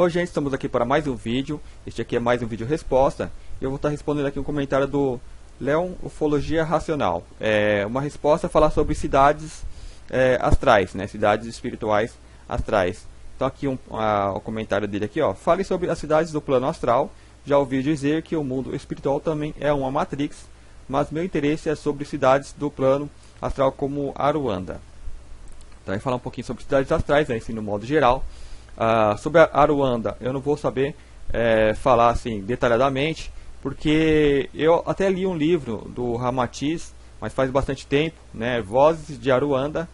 Oi gente, estamos aqui para mais um vídeo. Este aqui é mais um vídeo resposta. E eu vou estar respondendo aqui um comentário do Leon Ufologia Racional. É uma resposta a falar sobre cidades astrais, né? Cidades espirituais astrais. Então aqui o comentário dele aqui, ó. Fale sobre as cidades do plano astral. Já ouvi dizer que o mundo espiritual também é uma matrix, mas meu interesse é sobre cidades do plano astral como Aruanda. Então aí falar um pouquinho sobre cidades astrais, né, assim, no modo geral. Sobre a Aruanda eu não vou saber falar assim detalhadamente, porque eu até li um livro do Ramatiz, mas faz bastante tempo, né, Vozes de Aruanda,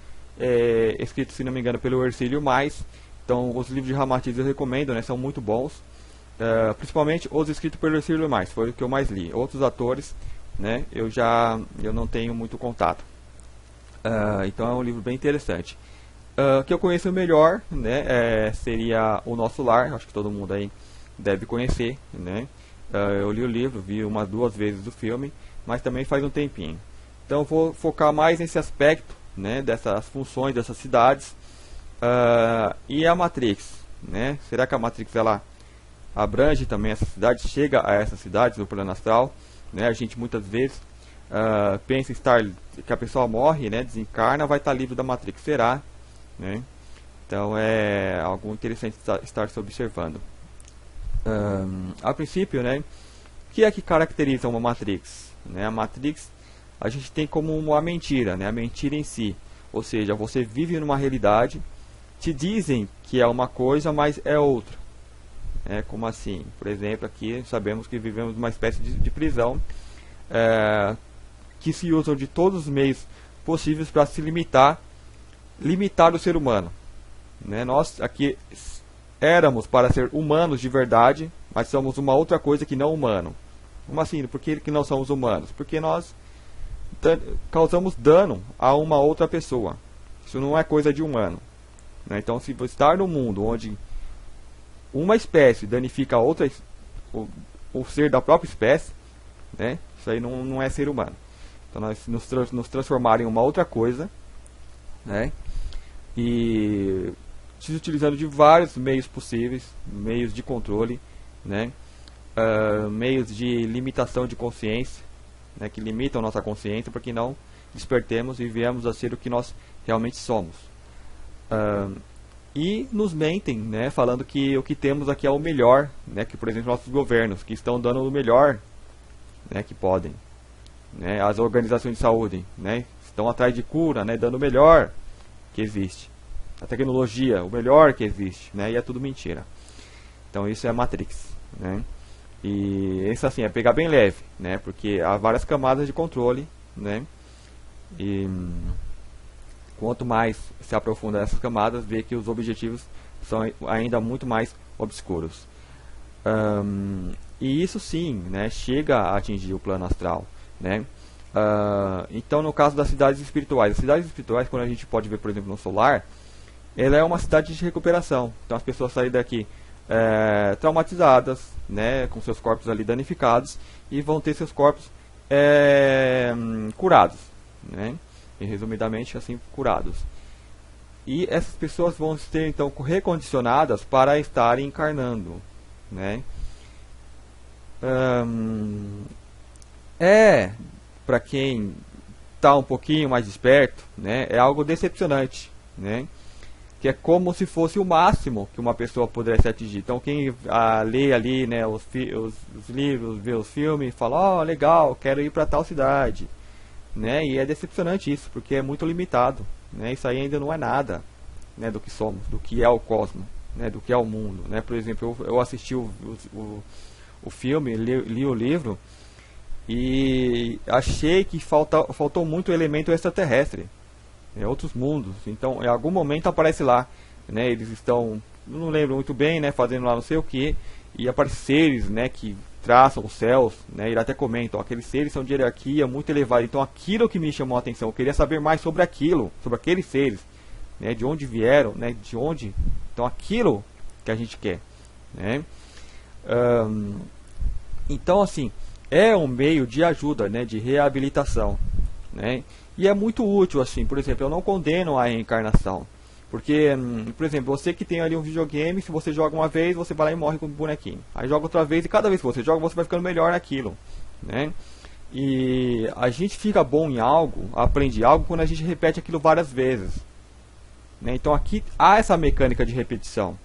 escrito, se não me engano, pelo Hercílio Mais. Então os livros de Ramatiz eu recomendo, né, são muito bons, principalmente os escritos pelo Hercílio Mais, foi o que eu mais li. Outros atores, né, eu não tenho muito contato. Então é um livro bem interessante. Que eu conheço melhor, né, seria O Nosso Lar. Acho que todo mundo aí deve conhecer, né? Eu li o livro, vi umas 2 vezes o filme, mas também faz um tempinho. Então eu vou focar mais nesse aspecto, né, dessas funções dessas cidades. E a Matrix, né? Será que a Matrix ela abrange também essas cidades, chega a essas cidades no plano astral, né? A gente muitas vezes pensa que a pessoa morre, né, desencarna, vai estar livre da Matrix. Será? Né? Então é algo interessante estar se observando. A princípio, né, o que é que caracteriza uma Matrix? Né? A Matrix a gente tem como uma mentira, né? A mentira em si, ou seja, você vive numa realidade, te dizem que é uma coisa, mas é outra. Como assim? Por exemplo, aqui sabemos que vivemos numa espécie de prisão, que se usam de todos os meios possíveis para se limitar o ser humano, né? Nós aqui éramos para ser humanos de verdade, mas somos uma outra coisa que não humano. Como assim? Por que não somos humanos? Porque nós causamos dano a uma outra pessoa. Isso não é coisa de humano, né? Então, se você estar no mundo onde uma espécie danifica a outra, o ser da própria espécie, né? Isso aí não é ser humano. Então, nós nos transformar em uma outra coisa, né? E se utilizando de vários meios possíveis, meios de controle, né? Meios de limitação de consciência, né? Que limitam nossa consciência para que não despertemos e viemos a ser o que nós realmente somos. E nos mentem, né? Falando que o que temos aqui é o melhor, né? Que, por exemplo, nossos governos que estão dando o melhor, né, que podem, né? As organizações de saúde, né, estão atrás de cura, né, dando o melhor que existe, a tecnologia, o melhor que existe, né, e é tudo mentira. Então isso é a Matrix, né? E isso assim é pegar bem leve, né, porque há várias camadas de controle, né, e quanto mais se aprofunda nessas camadas, vê que os objetivos são ainda muito mais obscuros. E isso sim, né, chega a atingir o plano astral, né? Então, no caso das cidades espirituais, quando a gente pode ver, por exemplo, no solar, ela é uma cidade de recuperação. Então, as pessoas saem daqui traumatizadas, né, com seus corpos ali danificados, e vão ter seus corpos curados, né? E, resumidamente, assim, curados. E essas pessoas vão ser, então, recondicionadas para estarem encarnando, né? Para quem está um pouquinho mais esperto, né, é algo decepcionante, né, que é como se fosse o máximo que uma pessoa pudesse atingir. Então quem lê ali, né, os livros, vê os filmes, fala, legal, quero ir para tal cidade, né, e é decepcionante isso, porque é muito limitado, né, isso aí ainda não é nada, né, do que somos, do que é o cosmos, né, do que é o mundo, né. Por exemplo, eu assisti o filme, li o livro, e achei que faltou muito elemento extraterrestre, outros mundos. Então em algum momento aparece lá, né, eles estão, não lembro muito bem, né, fazendo lá não sei o que, e aparecem seres, né, que traçam os céus, né, e até comentam, aqueles seres são de hierarquia muito elevada. Então aquilo que me chamou a atenção, eu queria saber mais sobre aquilo, sobre aqueles seres, né, de onde vieram, né, de onde, então aquilo que a gente quer, né. Então assim, é um meio de ajuda, né, de reabilitação, né, e é muito útil, assim. Por exemplo, eu não condeno a reencarnação, Porque, por exemplo, você que tem ali um videogame, se você joga uma vez, você vai lá e morre com o bonequinho. Aí joga outra vez e cada vez que você joga, você vai ficando melhor naquilo, né? E a gente fica bom em algo, aprende algo, quando a gente repete aquilo várias vezes, né? Então aqui há essa mecânica de repetição,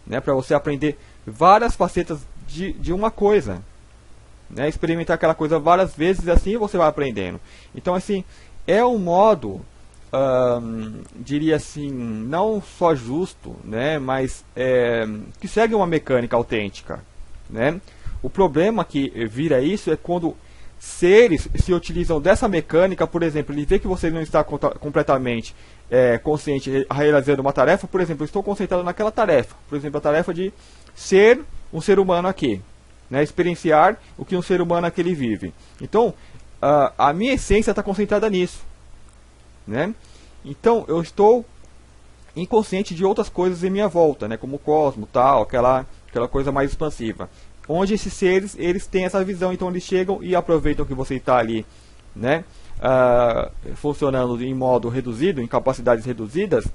né? Para você aprender várias facetas de uma coisa, né? Experimentar aquela coisa várias vezes e assim você vai aprendendo. Então assim, é um modo... diria assim, não só justo, né, mas que segue uma mecânica autêntica, né? O problema que vira isso é quando seres se utilizam dessa mecânica. Por exemplo, ele vê que você não está completamente consciente realizando uma tarefa. Por exemplo, eu estou concentrado naquela tarefa, por exemplo, a tarefa de ser um ser humano aqui, né, experienciar o que um ser humano aqui ele vive. Então, a minha essência está concentrada nisso, né? Então eu estou inconsciente de outras coisas em minha volta, né? Como o cosmos, tal, aquela coisa mais expansiva, onde esses seres eles têm essa visão. Então eles chegam e aproveitam que você está ali, né? Funcionando em modo reduzido, em capacidades reduzidas,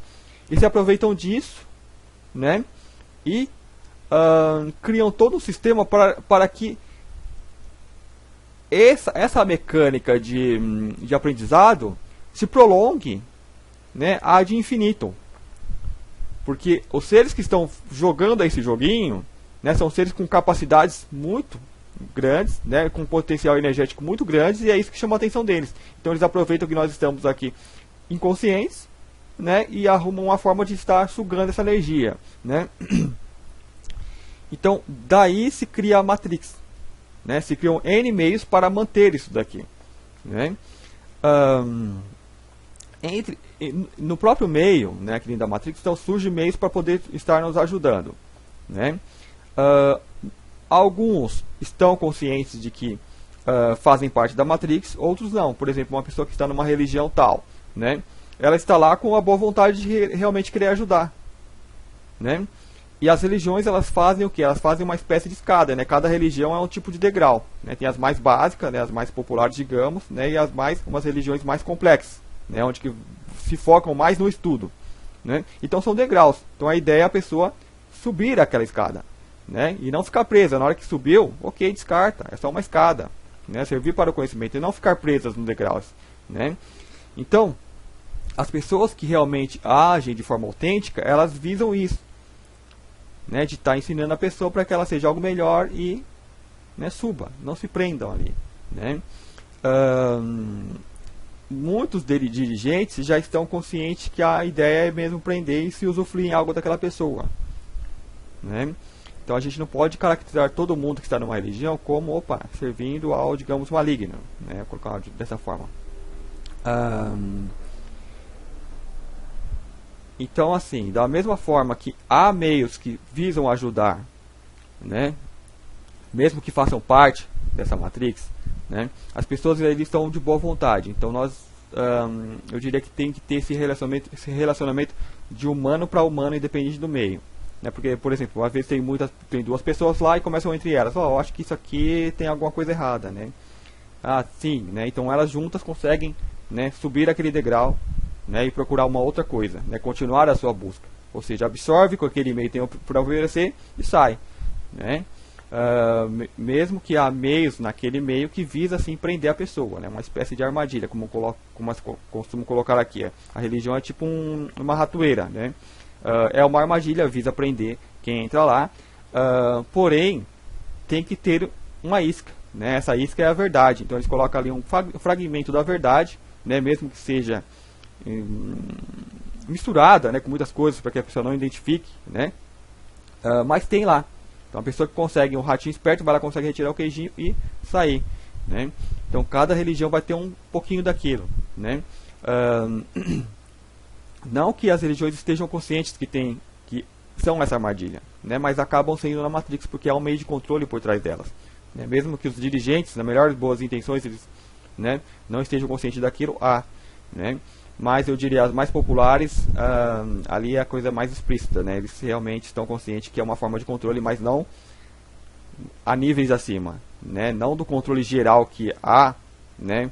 e se aproveitam disso, né? E criam todo um sistema para que essa mecânica de aprendizado se prolongue, né, ad infinito. Porque os seres que estão jogando esse joguinho, né, são seres com capacidades muito grandes, né, com potencial energético muito grande, e é isso que chama a atenção deles. Então eles aproveitam que nós estamos aqui inconscientes, né, e arrumam uma forma de estar sugando essa energia, né? Então daí se cria a Matrix, né? Se criam N meios para manter isso daqui, né? No próprio meio, né, aqui dentro da Matrix, então surgem meios para poder estar nos ajudando, né? Alguns estão conscientes de que fazem parte da Matrix, outros não. Por exemplo, uma pessoa que está numa religião tal, né, ela está lá com a boa vontade de realmente querer ajudar, né? E as religiões, elas fazem o que? Elas fazem uma espécie de escada, né? Cada religião é um tipo de degrau, né? Tem as mais básicas, né, as mais populares, digamos, né, e umas religiões mais complexas, né, onde que se focam mais no estudo, né? Então são degraus. Então a ideia é a pessoa subir aquela escada, né, e não ficar presa. Na hora que subiu, ok, descarta, é só uma escada, né, servir para o conhecimento e não ficar presas nos degraus, né? Então as pessoas que realmente agem de forma autêntica, elas visam isso, né, de estar ensinando a pessoa para que ela seja algo melhor e, né, suba, não se prendam ali, né? Muitos dirigentes já estão conscientes que a ideia é mesmo prender e se usufruir em algo daquela pessoa, né? Então a gente não pode caracterizar todo mundo que está numa religião como, servindo ao, digamos, maligno, né? Colocar dessa forma. Então, assim, da mesma forma que há meios que visam ajudar, né, mesmo que façam parte dessa Matrix, né, as pessoas eles estão de boa vontade. Então eu diria que tem que ter esse relacionamento de humano para humano, independente do meio, né? Porque, por exemplo, às vezes tem duas pessoas lá e começam entre elas, eu acho que isso aqui tem alguma coisa errada, né? Sim, né? Então elas juntas conseguem, né, subir aquele degrau, né, e procurar uma outra coisa, né, continuar a sua busca, ou seja, absorve com aquele meio que tem para oferecer e sai, né? Mesmo que há meios naquele meio que visa assim prender a pessoa, né, uma espécie de armadilha, como costumo colocar aqui. A religião é tipo uma ratoeira, né? É uma armadilha, visa prender quem entra lá, porém tem que ter uma isca, né? Essa isca é a verdade. Então eles colocam ali um fragmento da verdade, né, mesmo que seja misturada, né, com muitas coisas para que a pessoa não identifique, né? Mas tem lá. Então a pessoa que consegue, um ratinho esperto, vai lá, consegue retirar o queijinho e sair, né? Então cada religião vai ter um pouquinho daquilo, né? Não que as religiões estejam conscientes que são essa armadilha, né? Mas acabam sendo na Matrix porque há um meio de controle por trás delas, né? Mesmo que os dirigentes, na melhor das boas intenções, eles, né, não estejam conscientes daquilo, né? Mas eu diria as mais populares, ali é a coisa mais explícita, né? Eles realmente estão conscientes que é uma forma de controle, mas não a níveis acima, né? Não do controle geral que há, né,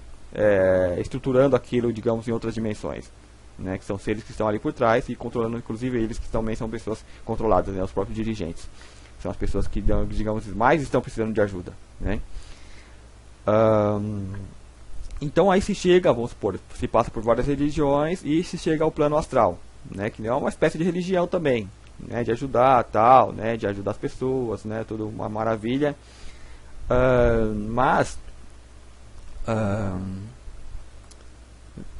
estruturando aquilo, digamos, em outras dimensões, né, que são seres que estão ali por trás e controlando, inclusive eles que também são pessoas controladas, né, os próprios dirigentes. São as pessoas que, digamos, mais estão precisando de ajuda, né. Então aí se chega, vamos supor, se passa por várias religiões e se chega ao plano astral, né, que é uma espécie de religião também, né, de ajudar, tal, né, de ajudar as pessoas, né, tudo uma maravilha. Mas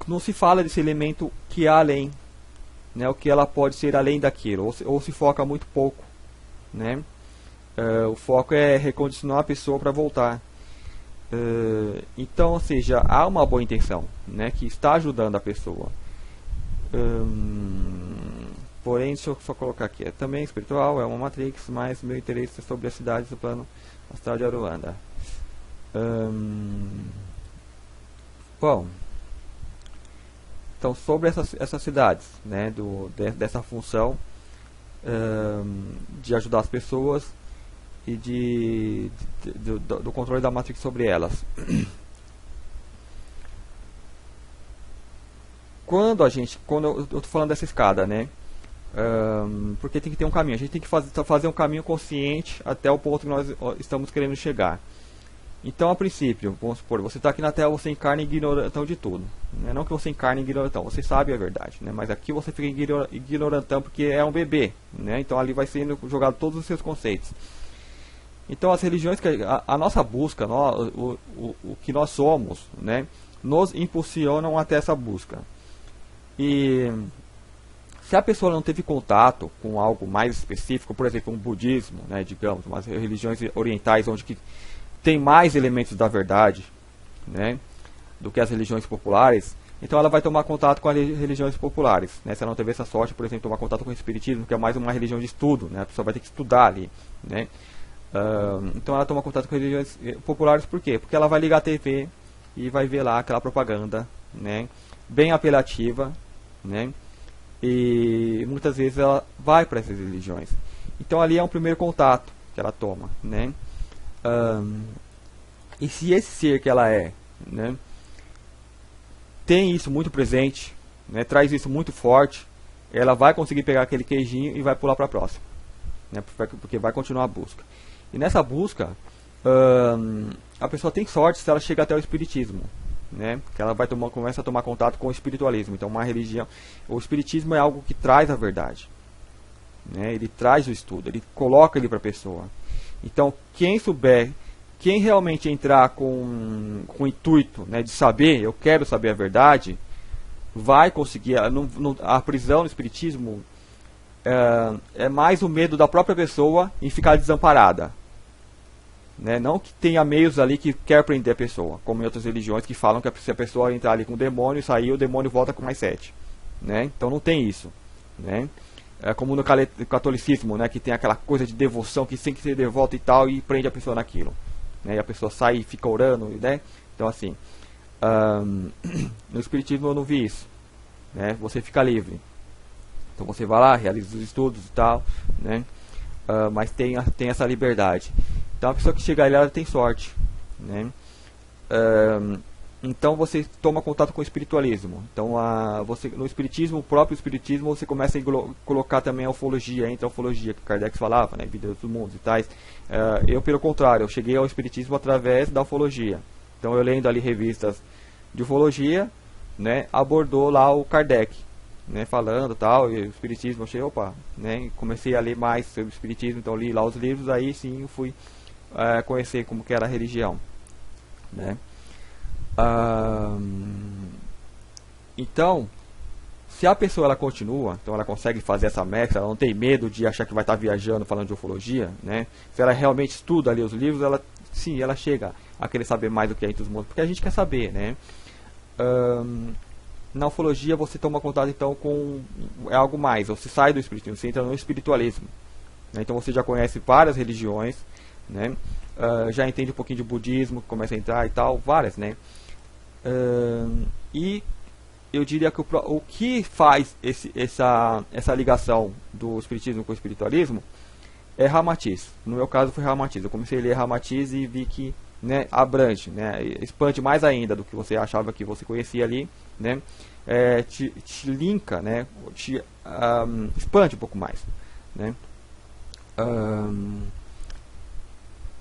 não se fala desse elemento que há além, né, o que ela pode ser além daquilo, ou se foca muito pouco, né. O foco é recondicionar a pessoa para voltar. Então, ou seja, há uma boa intenção, né, que está ajudando a pessoa. Porém, deixa eu só colocar aqui, é também espiritual, é uma Matrix, mas meu interesse é sobre as cidades do plano astral de Aruanda. Bom, então sobre essas cidades, né, dessa função de ajudar as pessoas e do controle da Matrix sobre elas. Quando eu estou falando dessa escada, né, porque tem que ter um caminho, a gente tem que fazer um caminho consciente até o ponto que nós estamos querendo chegar. Então, a princípio, vamos supor, você está aqui na Terra, você encarna ignorantão de tudo, né? Não que você encarne ignorantão, você sabe a verdade, né? Mas aqui você fica ignorantão porque é um bebê, né? Então ali vai sendo jogado todos os seus conceitos. Então as religiões, a nossa busca, o que nós somos, né, nos impulsionam até essa busca. E se a pessoa não teve contato com algo mais específico, por exemplo, um budismo, né, digamos, umas religiões orientais onde que tem mais elementos da verdade, né, do que as religiões populares, então ela vai tomar contato com as religiões populares, né? Se ela não teve essa sorte, por exemplo, tomar contato com o espiritismo, que é mais uma religião de estudo, né? A pessoa vai ter que estudar ali, né? Então ela toma contato com religiões populares, por quê? Porque ela vai ligar a TV e vai ver lá aquela propaganda, né, bem apelativa, né, e muitas vezes ela vai para essas religiões. Então ali é um primeiro contato que ela toma, né. E se esse ser que ela é, né, tem isso muito presente, né, traz isso muito forte, ela vai conseguir pegar aquele queijinho e vai pular para a próxima, né, porque vai continuar a busca. E nessa busca, a pessoa tem sorte se ela chega até o espiritismo, né? Que ela começa a tomar contato com o espiritualismo. Então, uma religião, o espiritismo é algo que traz a verdade, né? Ele traz o estudo, ele coloca ele para a pessoa. Então, quem souber, quem realmente entrar com o intuito, né, de saber, eu quero saber a verdade, vai conseguir. A prisão no espiritismo é mais o medo da própria pessoa em ficar desamparada. Né? Não que tenha meios ali que quer prender a pessoa, como em outras religiões que falam que se a pessoa entrar ali com o demônio e sair, o demônio volta com mais 7. Né? Então não tem isso. Né? É como no catolicismo, né, que tem aquela coisa de devoção que tem que ser devota e tal, e prende a pessoa naquilo. Né? E a pessoa sai e fica orando. Né? Então assim, no espiritismo eu não vi isso. Né? Você fica livre. Então você vai lá, realiza os estudos e tal, né? Mas tem essa liberdade. Então a pessoa que chega ali, ela tem sorte, né? Então você toma contato com o espiritualismo. Então no espiritismo, o próprio espiritismo, você começa a colocar também a ufologia, entra a ufologia, que Kardec falava, né? Vida dos mundos e tais. Eu, pelo contrário, eu cheguei ao espiritismo através da ufologia. Então eu lendo ali revistas de ufologia, né, abordou lá o Kardec, né, falando tal, e o espiritismo, eu achei, opa, né, comecei a ler mais sobre o espiritismo, então li lá os livros, aí sim eu fui conhecer como que era a religião, né. Então, se a pessoa ela continua, então ela consegue fazer essa mescla, ela não tem medo de achar que vai estar viajando falando de ufologia, né, se ela realmente estuda ali os livros, ela sim, ela chega a querer saber mais do que é entre os mundos, porque a gente quer saber, né. Na ufologia você toma contato então com algo mais, você sai do espiritismo, você entra no espiritualismo, né? Então você já conhece várias religiões, né? Já entende um pouquinho de budismo, começa a entrar e tal, várias, né? E eu diria que o que faz essa ligação do espiritismo com o espiritualismo é Ramatiz. No meu caso foi Ramatiz, eu comecei a ler Ramatiz e vi que né, abrange, né, expande mais ainda do que você achava que você conhecia ali, né, te linka, né, expande um pouco mais, né.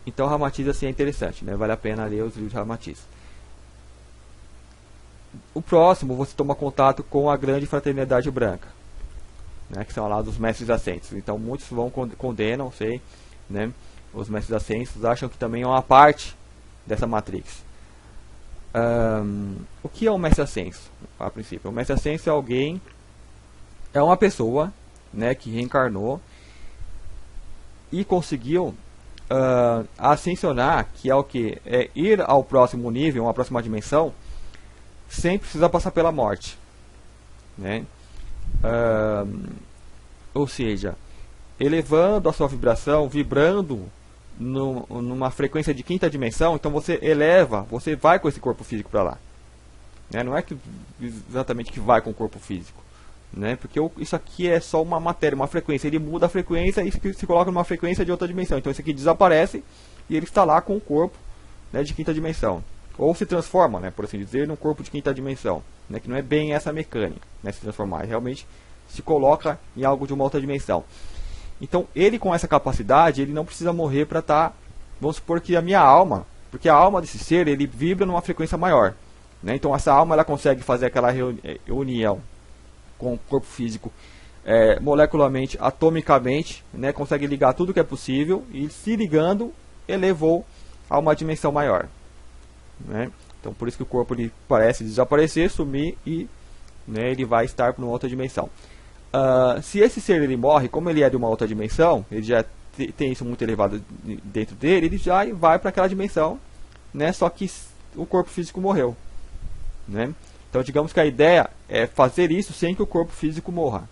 Então Ramatiz assim é interessante, né, vale a pena ler os livros de Ramatiz. O próximo, você toma contato com a Grande Fraternidade Branca, né, que são lá dos Mestres Ascensos. Então muitos condenam, sei, né, os Mestres Ascensos acham que também é uma parte dessa Matrix. O que é um Mestre Ascenso? A princípio, o Mestre Ascenso é alguém, é uma pessoa, né, que reencarnou e conseguiu ascensionar, que é o que? É ir ao próximo nível, uma próxima dimensão, sem precisar passar pela morte, né? Ou seja, elevando a sua vibração, vibrando numa frequência de quinta dimensão, então você eleva, você vai com esse corpo físico para lá, né? Não é que exatamente que vai com o corpo físico, né? Porque isso aqui é só uma matéria, uma frequência, ele muda a frequência e se coloca numa frequência de outra dimensão, então esse aqui desaparece e ele está lá com o corpo, né, de quinta dimensão. Ou se transforma, né, por assim dizer, num corpo de quinta dimensão, né, que não é bem essa mecânica, né, se transformar, realmente se coloca em algo de uma outra dimensão. Então ele, com essa capacidade, ele não precisa morrer para estar, vamos supor que a minha alma, porque a alma desse ser, ele vibra numa frequência maior, né, então essa alma ela consegue fazer aquela reunião com o corpo físico molecularmente, atomicamente, né, consegue ligar tudo que é possível e se ligando, elevou a uma dimensão maior. Né? Então por isso que o corpo ele parece desaparecer, sumir e, né, ele vai estar para uma outra dimensão. Se esse ser ele morre, como ele é de uma outra dimensão, ele já tem isso muito elevado dentro dele, ele já vai para aquela dimensão, né? Só que o corpo físico morreu, né? Então digamos que a ideia é fazer isso sem que o corpo físico morra.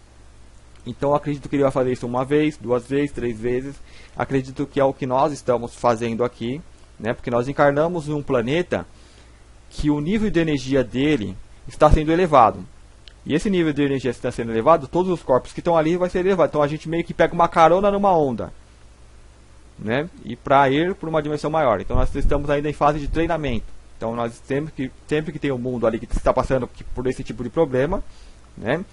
Então eu acredito que ele vai fazer isso uma vez, duas vezes, três vezes. Acredito que é o que nós estamos fazendo aqui, né? Porque nós encarnamos em um planeta que o nível de energia dele está sendo elevado. E esse nível de energia que está sendo elevado, todos os corpos que estão ali vai ser elevado. Então a gente meio que pega uma carona numa onda, né? E para ir para uma dimensão maior. Então nós estamos ainda em fase de treinamento. Então nós sempre que tem um mundo ali que está passando por esse tipo de problema, né?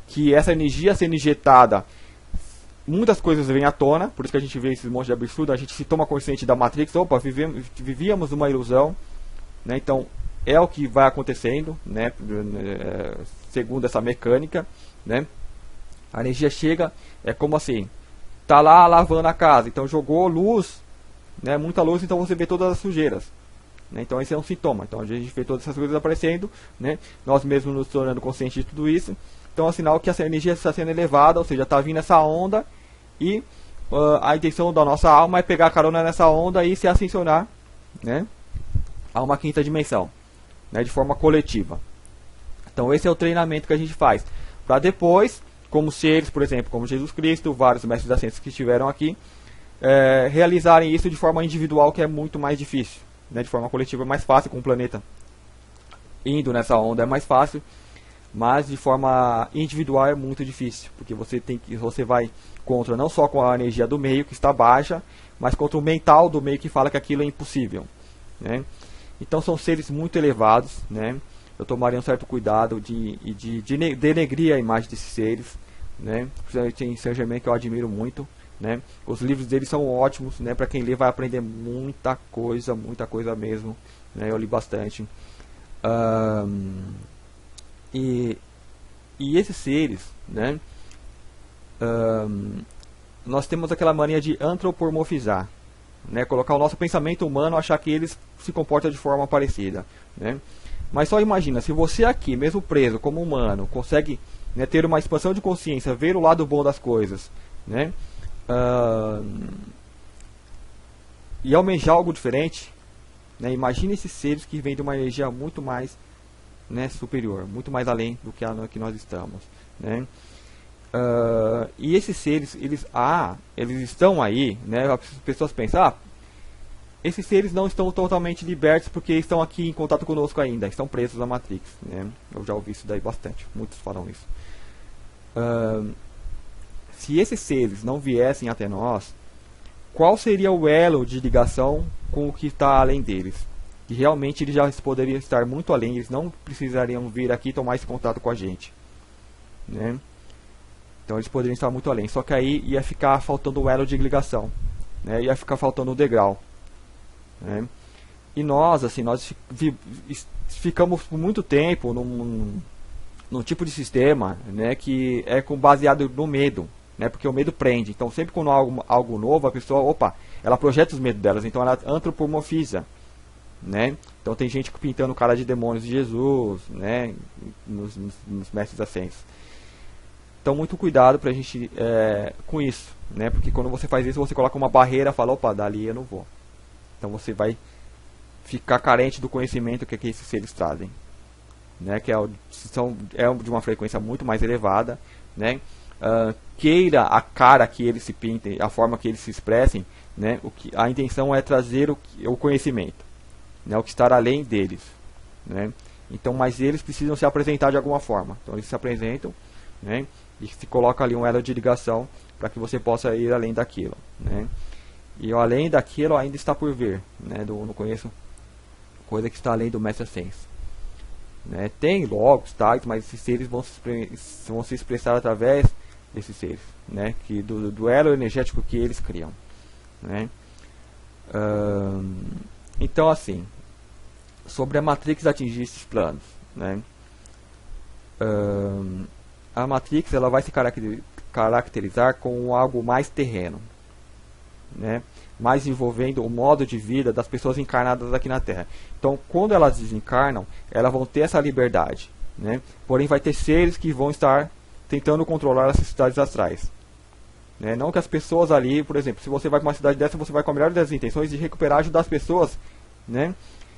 Que essa energia sendo injetada, muitas coisas vêm à tona, por isso que a gente vê esses montes de absurdo, a gente se toma consciente da Matrix, opa, vivíamos uma ilusão, né? Então é o que vai acontecendo, né? Segundo essa mecânica, né? A energia chega, é como assim, tá lá lavando a casa, então jogou luz, né? Muita luz, então você vê todas as sujeiras, né? Então esse é um sintoma, então a gente vê todas essas coisas aparecendo, né? Nós mesmos nos tornando conscientes de tudo isso. Então é um sinal que essa energia está sendo elevada, ou seja, está vindo essa onda e a intenção da nossa alma é pegar a carona nessa onda e se ascensionar, né, a uma quinta dimensão, né, de forma coletiva. Então esse é o treinamento que a gente faz, para depois, como seres, por exemplo, como Jesus Cristo, vários mestres ascensos que estiveram aqui, realizarem isso de forma individual, que é muito mais difícil, né, de forma coletiva é mais fácil, com o planeta indo nessa onda é mais fácil. Mas de forma individual é muito difícil, porque você vai contra não só com a energia do meio que está baixa, mas contra o mental do meio que fala que aquilo é impossível, né? Então são seres muito elevados, né? Eu tomaria um certo cuidado de denegrir a imagem desses seres, né? Tem Saint-Germain, que eu admiro muito, né? Os livros deles são ótimos, né? Para quem lê vai aprender muita coisa mesmo, né? Eu li bastante. E esses seres, né, nós temos aquela mania de antropomorfizar, né, colocar o nosso pensamento humano, achar que eles se comportam de forma parecida, né? Mas só imagina, se você aqui, mesmo preso como humano, consegue, né, ter uma expansão de consciência, ver o lado bom das coisas, né, e almejar algo diferente, né, imagine esses seres que vêm de uma energia muito mais, né, superior, muito mais além do que nós estamos, né? E esses seres, eles estão aí, né? As pessoas pensam, esses seres não estão totalmente libertos porque estão aqui em contato conosco ainda, estão presos na Matrix, né? Eu já ouvi isso daí bastante, muitos falam isso. Se esses seres não viessem até nós, qual seria o elo de ligação com o que está além deles. E realmente eles já poderiam estar muito além, eles não precisariam vir aqui tomar esse contato com a gente, né? Então eles poderiam estar muito além, só que aí ia ficar faltando o elo de ligação, né? Ia ficar faltando o degrau, né? E nós, assim, ficamos por muito tempo num tipo de sistema, né, que é baseado no medo, né? Porque o medo prende. Então sempre quando há algo novo, a pessoa, ela projeta os medos delas, então ela antropomorfiza, né? Então tem gente pintando cara de demônios de Jesus, né, nos mestres ascensos. Então muito cuidado pra gente com isso, né? Porque quando você faz isso, você coloca uma barreira, fala, dali eu não vou. Então você vai ficar carente do conhecimento que esses seres trazem, né? Que é de uma frequência muito mais elevada, né? Queira a cara que eles se pintem, a forma que eles se expressem, né? A intenção é trazer o conhecimento, né? O que está além deles, né? Então, mas eles precisam se apresentar de alguma forma. Então eles se apresentam, né? E se coloca ali um elo de ligação para que você possa ir além daquilo, né? E além daquilo ainda está por vir, né? Não conheço coisa que está além do Mestre Ascenso, né? Tem logos, tais, mas esses seres vão se expressar através desses seres, né? Do elo energético que eles criam, né? Então, assim, sobre a Matrix atingir esses planos, né? A Matrix ela vai se caracterizar com algo mais terreno, né? Mais envolvendo o modo de vida das pessoas encarnadas aqui na Terra. Então, quando elas desencarnam, elas vão ter essa liberdade, né? Porém, vai ter seres que vão estar tentando controlar as cidades astrais, né? Não que as pessoas ali, por exemplo, se você vai para uma cidade dessa, você vai com a melhor das intenções de recuperar, ajudar as pessoas, né?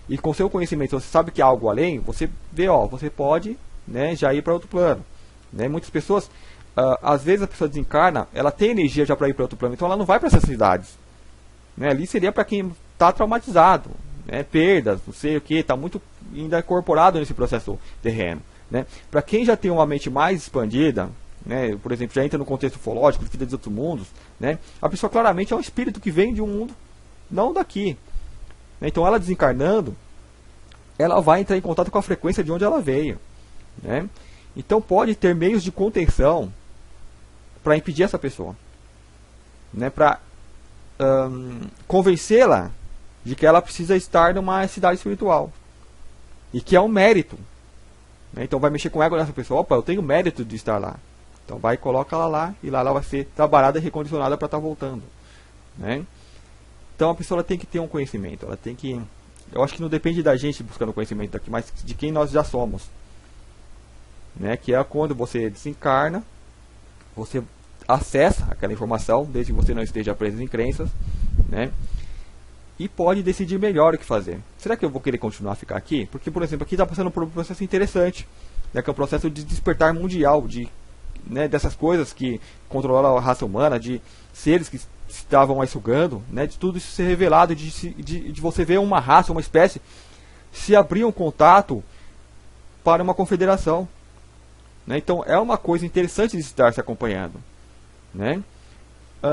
E com seu conhecimento, você sabe que há algo além, você vê, você pode, né, já ir para outro plano, né? Muitas pessoas, às vezes a pessoa desencarna, ela tem energia já para ir para outro plano, então ela não vai para essas cidades, né? Ali seria para quem está traumatizado, né? Perdas, não sei o que, está muito ainda incorporado nesse processo terreno, né? Para quem já tem uma mente mais expandida, né? Por exemplo, já entra no contexto ufológico, vida dos outros mundos, né? A pessoa claramente é um espírito que vem de um mundo não daqui, né? Então ela desencarnando, ela vai entrar em contato com a frequência de onde ela veio, né? Então pode ter meios de contenção para impedir essa pessoa, né? Para convencê-la de que ela precisa estar numa cidade espiritual e que é um mérito, né? Então vai mexer com o ego dessa pessoa. Eu tenho mérito de estar lá, então vai e coloca ela lá, e lá ela vai ser trabalhada e recondicionada para estar voltando, né? Então a pessoa tem que ter um conhecimento, ela tem que, eu acho que não depende da gente buscando conhecimento daqui, mas de quem nós já somos, né? Que é quando você desencarna, você acessa aquela informação, desde que você não esteja preso em crenças, né? E pode decidir melhor o que fazer. Será que eu vou querer continuar a ficar aqui? Porque, por exemplo, aqui está passando por um processo interessante, né? Que é o processo de despertar mundial, né, dessas coisas que controlaram a raça humana, de seres que estavam aí sugando, né? De tudo isso ser revelado, de você ver uma raça, uma espécie, se abrir um contato para uma confederação, né? Então é uma coisa interessante de estar se acompanhando, né?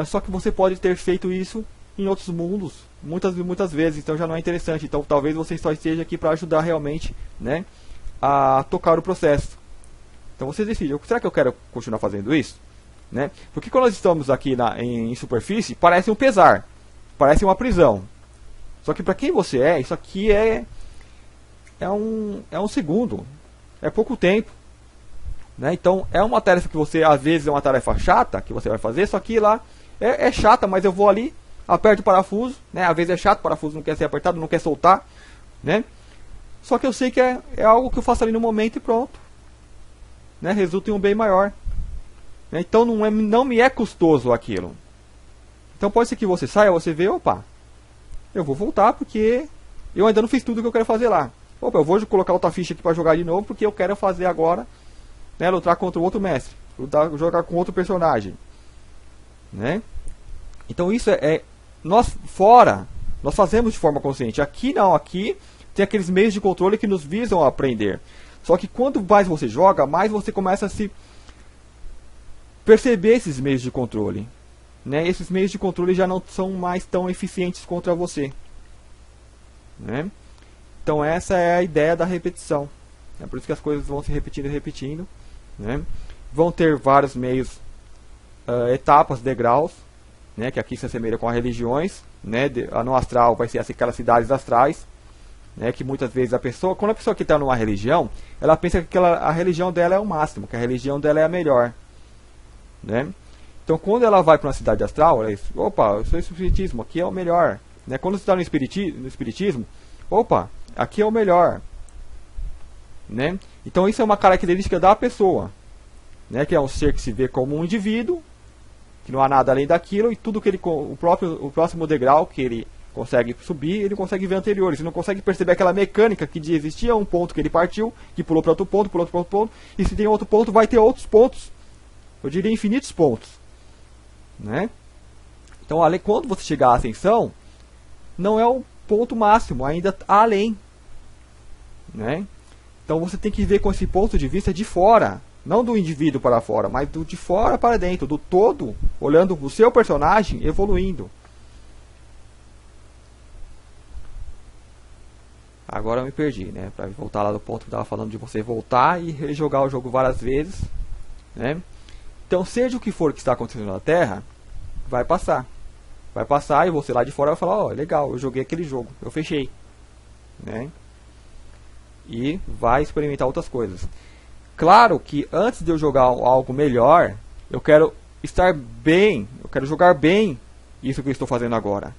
Só que você pode ter feito isso em outros mundos muitas vezes, então já não é interessante. Então talvez você só esteja aqui para ajudar realmente, né, a tocar o processo. Então você decide, será que eu quero continuar fazendo isso, né? Porque quando nós estamos aqui em superfície, parece um pesar, parece uma prisão. Só que para quem você é, isso aqui é um segundo, é pouco tempo, né? Então é uma tarefa que você, às vezes é uma tarefa chata que você vai fazer, só que lá é chata, mas eu vou ali, aperto o parafuso, né? Às vezes é chato, o parafuso não quer ser apertado, não quer soltar, né? Só que eu sei que é algo que eu faço ali no momento e pronto, né? Resulta em um bem maior, né? Então não me é custoso aquilo. Então pode ser que você saia, você vê, eu vou voltar porque eu ainda não fiz tudo o que eu quero fazer lá. Eu vou colocar outra ficha aqui para jogar de novo porque eu quero fazer agora, né, lutar contra o outro mestre, jogar com outro personagem, né? Então isso nós fazemos de forma consciente. Aqui não, aqui tem aqueles meios de controle que nos visam a aprender. Só que quanto mais você joga, mais você começa a se perceber esses meios de controle, né? Esses meios de controle já não são mais tão eficientes contra você, né? Então essa é a ideia da repetição. É por isso que as coisas vão se repetindo e repetindo, né? Vão ter vários meios, etapas, degraus, né? Que aqui se assemelha com as religiões, né? No astral vai ser aquelas cidades astrais, né? Que muitas vezes quando a pessoa que está numa religião, ela pensa que a religião dela é o máximo, que a religião dela é a melhor, né? Então quando ela vai para uma cidade astral, ela diz: opa, eu sou espiritismo, aqui é o melhor, né? Quando você está no espiritismo, opa, aqui é o melhor, né? Então isso é uma característica da pessoa, né? Que é um ser que se vê como um indivíduo, que não há nada além daquilo, e tudo que o próximo degrau que ele consegue subir, ele consegue ver anteriores, ele não consegue perceber aquela mecânica que existia um ponto que ele partiu, que pulou para outro ponto, e se tem outro ponto, vai ter outros pontos, eu diria infinitos pontos, né? Então, quando você chegar à ascensão, não é o ponto máximo, ainda além, né? Então você tem que ver com esse ponto de vista de fora, não do indivíduo para fora, mas de fora para dentro, do todo, olhando o seu personagem evoluindo. Agora eu me perdi, né? Para voltar lá do ponto que eu estava falando de você voltar e rejogar o jogo várias vezes, né? Então, seja o que for que está acontecendo na Terra, vai passar. Vai passar e você lá de fora vai falar: ó, legal, eu joguei aquele jogo, eu fechei, né? E vai experimentar outras coisas. Claro que antes de eu jogar algo melhor, eu quero estar bem, eu quero jogar bem isso que eu estou fazendo agora.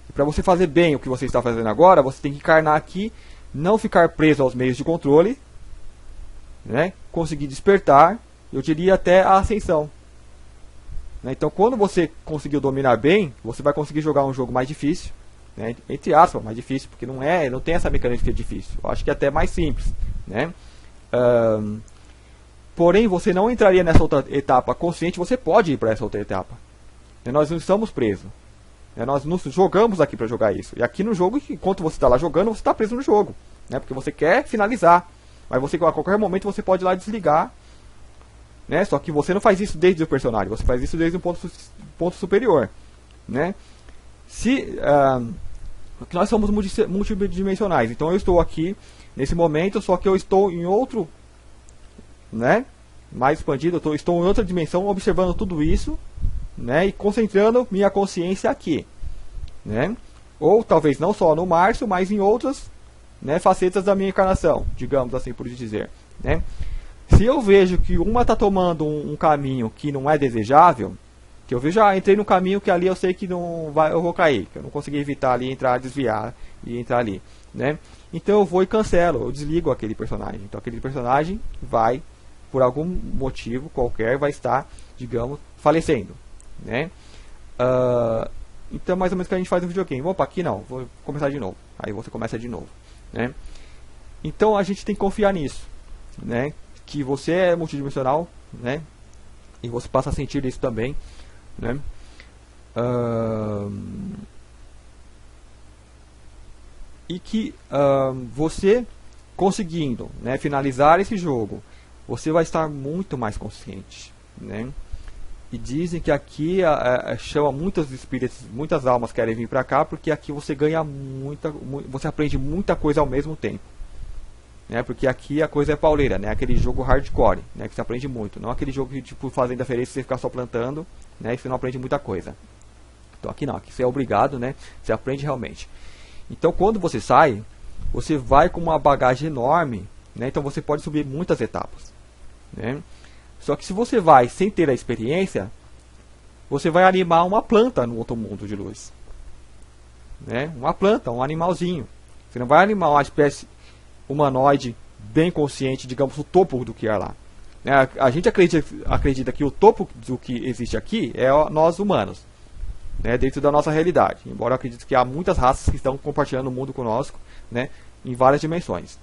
E para você fazer bem o que você está fazendo agora, você tem que encarnar aqui, não ficar preso aos meios de controle, né? Conseguir despertar, eu diria até a ascensão. Né? Então, quando você conseguiu dominar bem, você vai conseguir jogar um jogo mais difícil, né? Entre aspas, mais difícil, porque não tem essa mecânica de ser difícil. Eu acho que é até mais simples, né? Porém, você não entraria nessa outra etapa consciente, você pode ir para essa outra etapa. E nós não estamos presos. Nós nos jogamos aqui para jogar isso. E aqui no jogo, enquanto você está lá jogando, você está preso no jogo, né? Porque você quer finalizar. Mas você, a qualquer momento você pode ir lá desligar, né? Só que você não faz isso desde o personagem, você faz isso desde um ponto superior, né? Nós somos multidimensionais. Então eu estou aqui nesse momento, só que eu estou em outro, né? Mais expandido, eu estou em outra dimensão, observando tudo isso, né? E concentrando minha consciência aqui, né? Ou talvez não só no Márcio, mas em outras, né, facetas da minha encarnação, digamos assim por dizer, né? Se eu vejo que uma está tomando um caminho que não é desejável, que eu vejo, entrei num caminho que ali eu sei que não vai, eu vou cair, que eu não consegui evitar ali, entrar, desviar e entrar ali, né? Então eu vou e cancelo, eu desligo aquele personagem. Então aquele personagem vai, por algum motivo qualquer, vai estar, digamos, falecendo, né? Então mais ou menos que a gente faz no videogame. Opa, aqui não, vou começar de novo. Aí você começa de novo, né? Então a gente tem que confiar nisso, né? Que você é multidimensional, né? E você passa a sentir isso também, né? E que você conseguindo, né, finalizar esse jogo, você vai estar muito mais consciente, né? E dizem que aqui chama muitos espíritos, muitas almas querem vir para cá, porque aqui você ganha você aprende muita coisa ao mesmo tempo, né? Porque aqui a coisa é pauleira, né? Aquele jogo hardcore, né? Que você aprende muito, não aquele jogo que tipo Fazenda Feliz, você ficar só plantando, né? E você não aprende muita coisa. Então aqui não, aqui você é obrigado, né? Você aprende realmente. Então quando você sai, você vai com uma bagagem enorme, né? Então você pode subir muitas etapas, né? Só que se você vai sem ter a experiência, você vai animar uma planta no outro mundo de luz, né? Uma planta, um animalzinho. Você não vai animar uma espécie humanoide bem consciente, digamos, o topo do que é lá, né? A gente acredita que o topo do que existe aqui é nós humanos, né? Dentro da nossa realidade. Embora eu acredite que há muitas raças que estão compartilhando o mundo conosco, né? Em várias dimensões,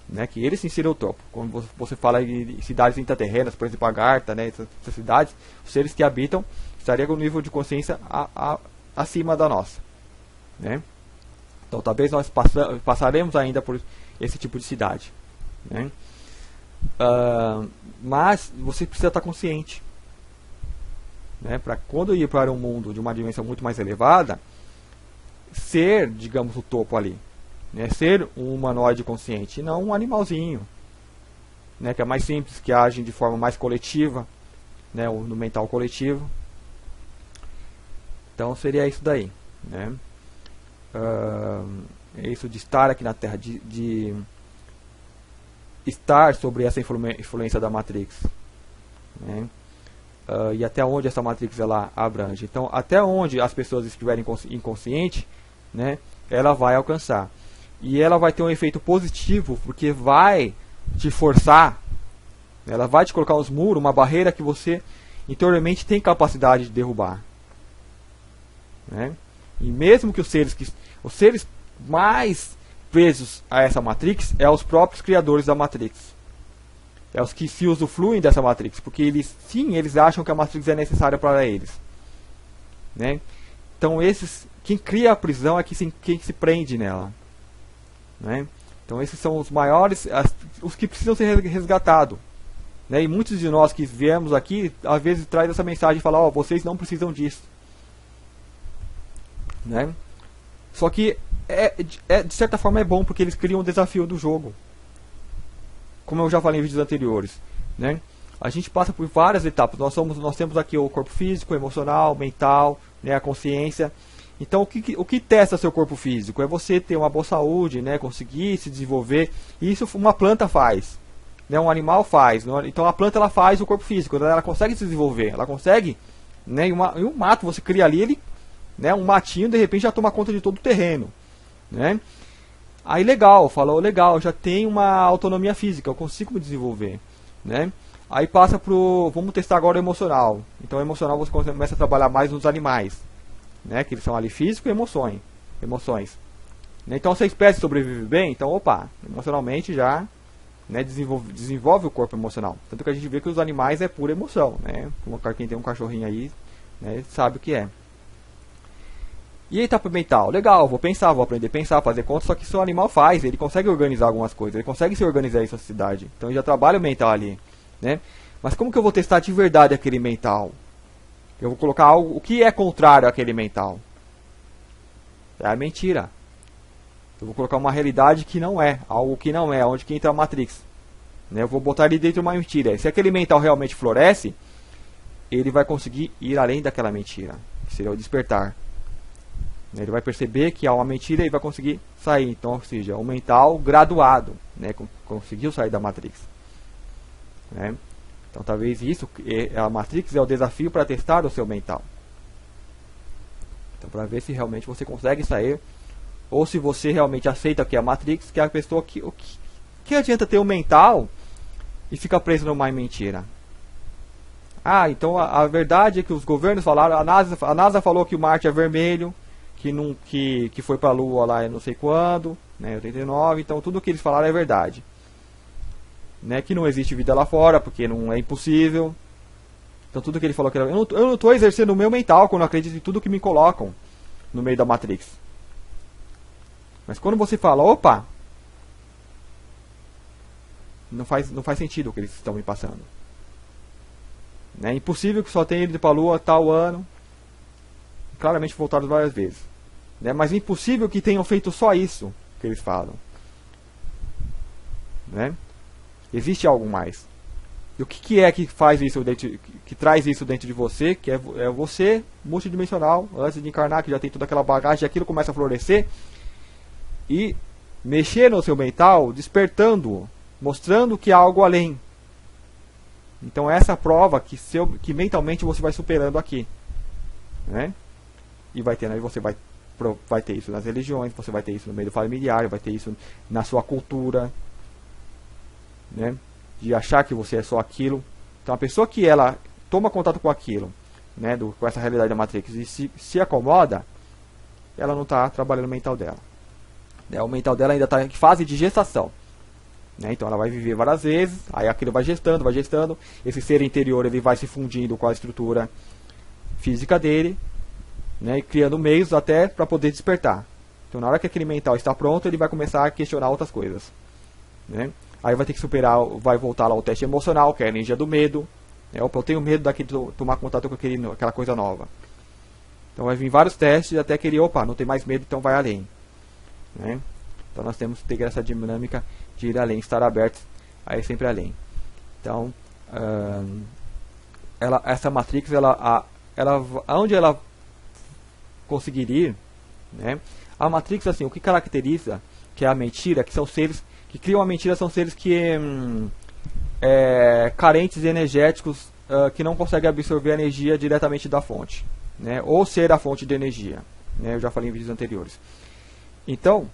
né, que eles sim seriam o topo. Quando você fala em cidades intraterrenas, por exemplo, Agartha, né, essas cidades, os seres que habitam estariam com um nível de consciência acima da nossa, né? Então talvez nós passaremos ainda por esse tipo de cidade, né? Mas você precisa estar consciente, né, para quando ir para um mundo de uma dimensão muito mais elevada, ser, digamos, o topo ali, né, ser um humanoide consciente, e não um animalzinho, né, que é mais simples, que age de forma mais coletiva, né, no mental coletivo. Então seria isso daí, né? É isso de estar aqui na Terra, de estar sobre essa influência da Matrix, né? E até onde essa Matrix ela abrange. Então, até onde as pessoas estiverem inconscientes, né, ela vai alcançar. E ela vai ter um efeito positivo, porque vai te forçar, ela vai te colocar uns muros, uma barreira que você interiormente tem capacidade de derrubar, né? E mesmo que os seres mais presos a essa Matrix é os próprios criadores da Matrix, é os que se usufruem dessa Matrix, porque eles acham que a Matrix é necessária para eles, né? Então quem cria a prisão é quem se prende nela, né? Então esses são os maiores, os que precisam ser resgatados, né? E muitos de nós que viemos aqui às vezes traz essa mensagem e fala: ó, vocês não precisam disso, né? Só que de certa forma é bom, porque eles criam um desafio do jogo, como eu já falei em vídeos anteriores, né? A gente passa por várias etapas. Nós temos aqui o corpo físico, emocional, mental, né, a consciência. Então o que testa seu corpo físico? É você ter uma boa saúde, né, conseguir se desenvolver. E isso uma planta faz, né, um animal faz. Então a planta ela faz o corpo físico, ela consegue se desenvolver, ela consegue, né, e um mato você cria ali, né, um matinho de repente já toma conta de todo o terreno, né? Aí legal, já tem uma autonomia física, eu consigo me desenvolver, né? Aí passa vamos testar agora o emocional. Então o emocional você começa a trabalhar mais nos animais, né? Que eles são ali físico e emoções. Então se a espécie sobrevive bem, então opa, emocionalmente já, né, desenvolve o corpo emocional. Tanto que a gente vê que os animais é pura emoção, né? Quem tem um cachorrinho aí, né, sabe o que é. E a etapa mental? Legal, vou aprender a pensar, fazer contas, só que isso o animal faz, ele consegue organizar algumas coisas, ele consegue se organizar em sociedade. Então ele já trabalha o mental ali, né? Mas como que eu vou testar de verdade aquele mental? Eu vou colocar algo, o que é contrário àquele mental? É a mentira. Eu vou colocar uma realidade que não é, algo que não é, onde que entra a Matrix, né? Eu vou botar ali dentro uma mentira. Se aquele mental realmente floresce, ele vai conseguir ir além daquela mentira, que seria o despertar. Ele vai perceber que há uma mentira e vai conseguir sair. Então, ou seja, o mental graduado, né, conseguiu sair da Matrix, né? Então talvez isso, a Matrix é o desafio para testar o seu mental. Então para ver se realmente você consegue sair, ou se você realmente aceita que é a Matrix, que é a pessoa que adianta ter um mental e ficar preso numa mentira. Ah, então a verdade é que os governos falaram, a NASA falou que o Marte é vermelho, que foi para a Lua lá não sei quando, né, 89, então tudo que eles falaram é verdade, né, que não existe vida lá fora, porque não é impossível. Então tudo que ele falou que era... Eu não estou exercendo o meu mental quando eu acredito em tudo que me colocam no meio da Matrix. Mas quando você fala, opa, não faz sentido o que eles estão me passando, né, é impossível que só tenha ido para a Lua tal ano, claramente voltaram várias vezes, né? Mas é impossível que tenham feito só isso que eles falam, né? Existe algo mais. E o que é que faz isso que traz isso dentro de você, que é você multidimensional, antes de encarnar, que já tem toda aquela bagagem, e aquilo começa a florescer e mexer no seu mental, despertando-o, mostrando que há algo além. Então essa prova que mentalmente você vai superando aqui, né? E vai ter, aí você vai ter isso nas religiões, você vai ter isso no meio familiar, vai ter isso na sua cultura, né? De achar que você é só aquilo. Então a pessoa que ela toma contato com aquilo, né, com essa realidade da Matrix e se acomoda, ela não está trabalhando o mental dela, né? O mental dela ainda está em fase de gestação, né? Então ela vai viver várias vezes, aí aquilo vai gestando, esse ser interior ele vai se fundindo com a estrutura física dele, né, e criando meios até para poder despertar. Então na hora que aquele mental está pronto, ele vai começar a questionar outras coisas, né? Aí vai ter que superar, vai voltar lá o teste emocional, que é a energia do medo, né? Opa, eu tenho medo de tomar contato com aquela coisa nova. Então vai vir vários testes até que ele, opa, não tem mais medo, então vai além, né? Então nós temos que ter essa dinâmica de ir além, estar abertos a ir sempre além. Então, essa Matrix, aonde ela conseguir ir, né? A Matrix, assim, o que caracteriza que é a mentira, que são seres que criam a mentira, são seres que carentes e energéticos, que não conseguem absorver a energia diretamente da fonte, né? Ou ser a fonte de energia, né? Eu já falei em vídeos anteriores. Então,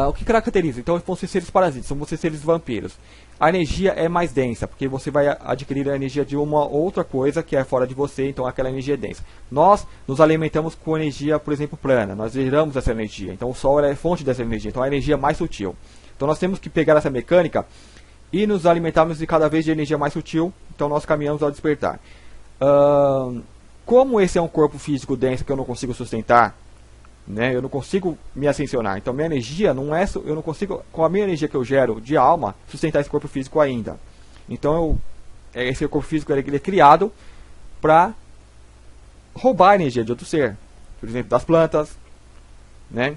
o que caracteriza? Então, vão ser seres parasitas, vão ser seres vampiros. A energia é mais densa, porque você vai adquirir a energia de uma outra coisa que é fora de você, então aquela energia é densa. Nós nos alimentamos com energia, por exemplo, plana, nós geramos essa energia, então o Sol é fonte dessa energia, então a energia é mais sutil. Então nós temos que pegar essa mecânica e nos alimentarmos de cada vez de energia mais sutil, então nós caminhamos ao despertar. Como esse é um corpo físico denso que eu não consigo sustentar, né, eu não consigo me ascensionar, então minha energia não é, eu não consigo, com a minha energia que eu gero de alma, sustentar esse corpo físico ainda. Então esse corpo físico ele é criado para roubar a energia de outro ser, por exemplo, das plantas, né,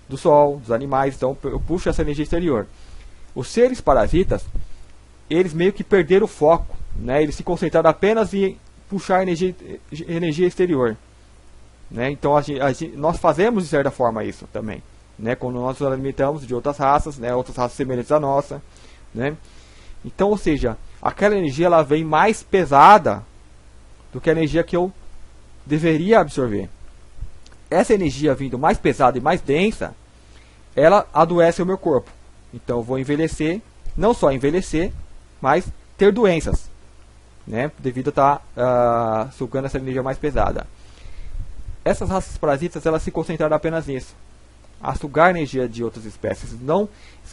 do sol, dos animais. Então eu puxo essa energia exterior. Os seres parasitas, eles meio que perderam o foco, né, eles se concentraram apenas em puxar energia exterior. Né? Então nós fazemos de certa forma isso também, né? Quando nós nos alimentamos de outras raças, né? Outras raças semelhantes à nossa, né? Então, ou seja, aquela energia ela vem mais pesada do que a energia que eu deveria absorver. Essa energia vindo mais pesada e mais densa, ela adoece o meu corpo. Então eu vou envelhecer, não só envelhecer, mas ter doenças, né? Devido a estar sugando essa energia mais pesada. Essas raças parasitas, elas se concentraram apenas nisso, a sugar energia de outras espécies, não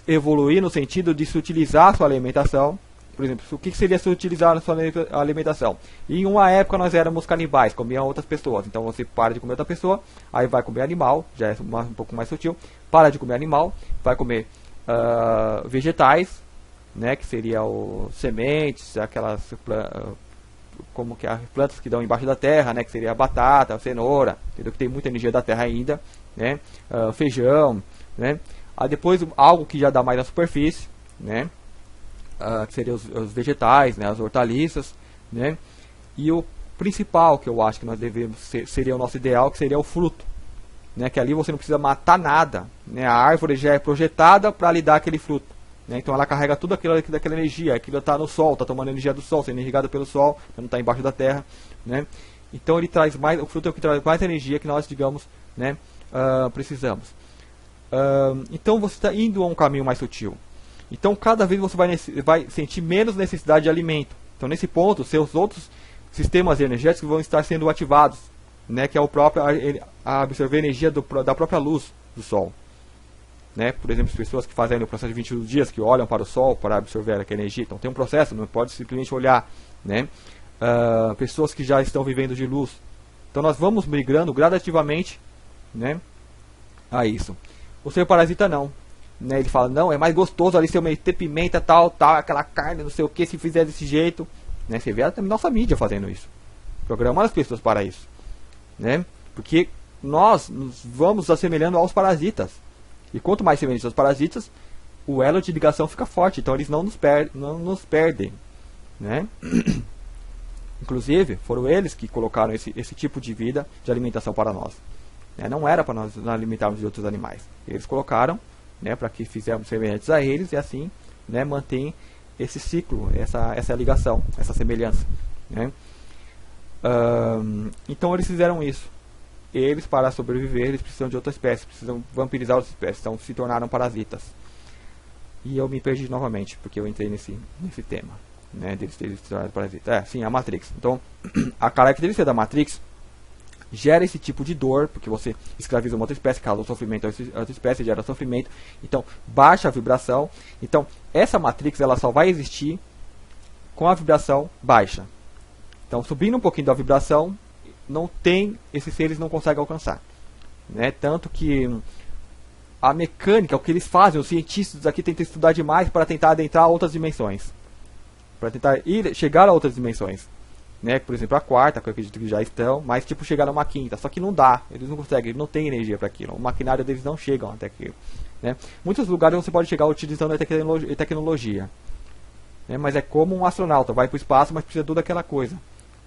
evoluir no sentido de se utilizar a sua alimentação. Por exemplo, o que seria se utilizar a sua alimentação? Em uma época nós éramos canibais, comiam outras pessoas, então você para de comer outra pessoa, aí vai comer animal, já é um pouco mais sutil, para de comer animal, vai comer vegetais, né, que seria sementes, aquelas como que as plantas que dão embaixo da terra, né, que seria a batata, a cenoura, entendeu? Que tem muita energia da terra ainda, né, feijão, né, aí depois algo que já dá mais na superfície, né, que seria os vegetais, né, as hortaliças, né, e o principal que eu acho que nós devemos seria o nosso ideal, que seria o fruto, né, que ali você não precisa matar nada, né, a árvore já é projetada para lhe dar aquele fruto. Então ela carrega tudo daquela energia, aquilo está no sol, está tomando energia do sol, sendo irrigado pelo sol, não está embaixo da terra, né? Então ele traz mais, o fruto é o que traz mais energia que nós, digamos, né, precisamos. Então você está indo a um caminho mais sutil. Então cada vez você vai sentir menos necessidade de alimento. Então nesse ponto, seus outros sistemas energéticos vão estar sendo ativados, né, que é o próprio a absorver energia da própria luz do sol. Né? Por exemplo, as pessoas que fazem o processo de 21 dias, que olham para o sol para absorver aquela energia, então tem um processo, não pode simplesmente olhar, né? Pessoas que já estão vivendo de luz, então nós vamos migrando gradativamente, né, a isso. O ser parasita não, né? Ele fala, não, é mais gostoso ali se eu meter pimenta, tal, aquela carne, não sei o que, se fizer desse jeito, né? Você vê a nossa mídia fazendo isso, programando as pessoas para isso, né? Porque nós nos vamos assemelhando aos parasitas. E quanto mais semelhantes aos parasitas, o elo de ligação fica forte, então eles não nos perdem, né? Inclusive, foram eles que colocaram esse tipo de vida, de alimentação para nós, né? Não era para nós nos alimentarmos de outros animais. Eles colocaram, né, para que fizéssemos semelhantes a eles, e assim, né, mantém esse ciclo, essa ligação, essa semelhança, né? Então eles fizeram isso. Eles, para sobreviver, eles precisam de outra espécie, precisam vampirizar outras espécies, então se tornaram parasitas. E eu me perdi novamente, porque eu entrei nesse tema, né, deles se tornarem parasitas. Sim, a Matrix. Então, a característica da Matrix gera esse tipo de dor, porque você escraviza uma outra espécie, causa sofrimento a outra espécie, gera sofrimento, então baixa a vibração. Então, essa Matrix ela só vai existir com a vibração baixa. Então, subindo um pouquinho da vibração, não tem, esses seres não conseguem alcançar, né? Tanto que a mecânica, o que eles fazem, os cientistas aqui tentam estudar demais para tentar adentrar outras dimensões, para tentar chegar a outras dimensões, né? Por exemplo, a quarta, que eu acredito que já estão, mas tipo chegar numa quinta, só que não dá, eles não conseguem, eles não têm energia para aquilo, o maquinário deles não chegam até aquilo, né? Muitos lugares você pode chegar utilizando a tecnologia, né? Mas é como um astronauta, vai para o espaço, mas precisa de toda aquela coisa,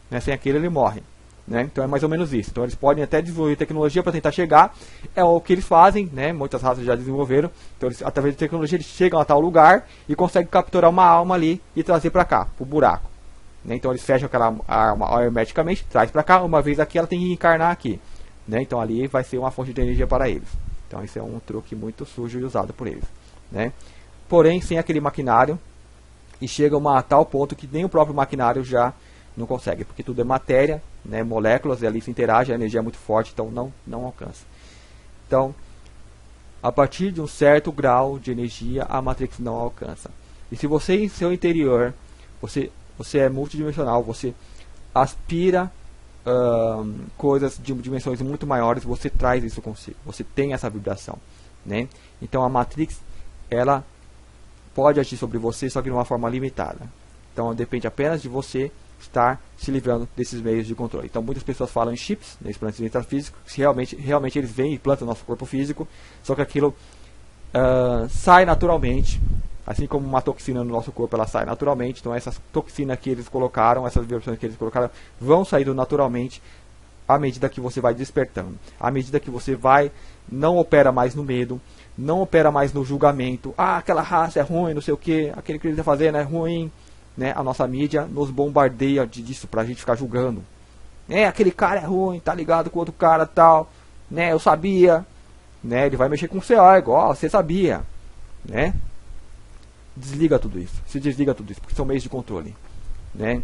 né? Sem aquilo ele morre, né? Então é mais ou menos isso. Então eles podem até desenvolver tecnologia para tentar chegar, é o que eles fazem, né? Muitas raças já desenvolveram, então eles, através de tecnologia eles chegam a tal lugar e conseguem capturar uma alma ali e trazer para cá, pro buraco, né? Então eles fecham aquela arma hermeticamente, traz para cá, uma vez aqui ela tem que encarnar aqui, né? Então ali vai ser uma fonte de energia para eles. Então esse é um truque muito sujo e usado por eles, né? Porém sem aquele maquinário, e chega a tal ponto que nem o próprio maquinário já não consegue, porque tudo é matéria, né, moléculas, e ali se interage, a energia é muito forte, então não alcança. Então, a partir de um certo grau de energia, a Matrix não alcança. E se você em seu interior, você é multidimensional, você aspira coisas de dimensões muito maiores, você traz isso consigo, você tem essa vibração, né? Então a Matrix, ela pode agir sobre você, só que de uma forma limitada. Então depende apenas de você estar se livrando desses meios de controle. Então muitas pessoas falam em chips, né, implantes metafísicos, que realmente eles vêm e implantam no nosso corpo físico, só que aquilo sai naturalmente, assim como uma toxina no nosso corpo, ela sai naturalmente. Então essas toxinas que eles colocaram, essas vibrações que eles colocaram, vão saindo naturalmente à medida que você vai despertando, à medida que você não opera mais no medo, não opera mais no julgamento. Ah, aquela raça é ruim, não sei o que, aquele que ele está fazendo é ruim, né? A nossa mídia nos bombardeia disso pra gente ficar julgando. Aquele cara é ruim, tá ligado com outro cara tal, né? Eu sabia, né? Ele vai mexer com você, igual, você sabia, né? Desliga tudo isso, se desliga tudo isso, porque são meios de controle, né?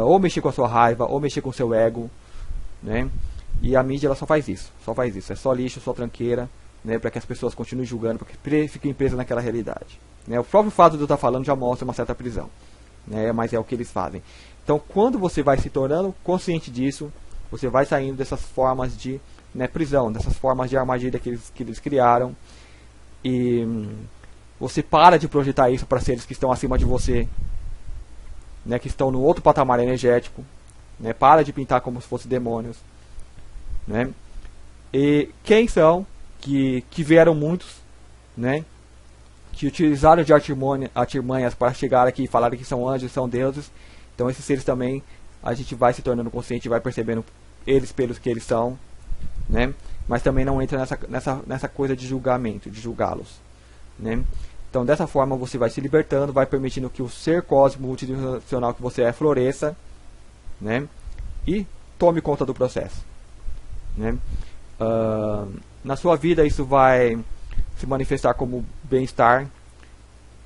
Ou mexer com a sua raiva, ou mexer com o seu ego, né? E a mídia ela só faz isso, é só lixo, só tranqueira, né? Para que as pessoas continuem julgando, para que fiquem presas naquela realidade, né? O próprio fato de eu estar falando já mostra uma certa prisão, né? Mas é o que eles fazem. Então quando você vai se tornando consciente disso, você vai saindo dessas formas de, né, prisão, dessas formas de armadilha que eles criaram, e você para de projetar isso para seres que estão acima de você, né, que estão no outro patamar energético, né? Para de pintar como se fossem demônios, né? E quem são que vieram muitos, né, que utilizaram de artimanhas para chegar aqui e falarem que são anjos, são deuses. Então esses seres também a gente vai se tornando consciente, vai percebendo eles pelos que eles são, né? Mas também não entra nessa coisa de julgamento, de julgá-los, né? Então dessa forma você vai se libertando, vai permitindo que o ser cósmico multidimensional que você é floresça, né? E tome conta do processo, né? Na sua vida isso vai se manifestar como bem-estar,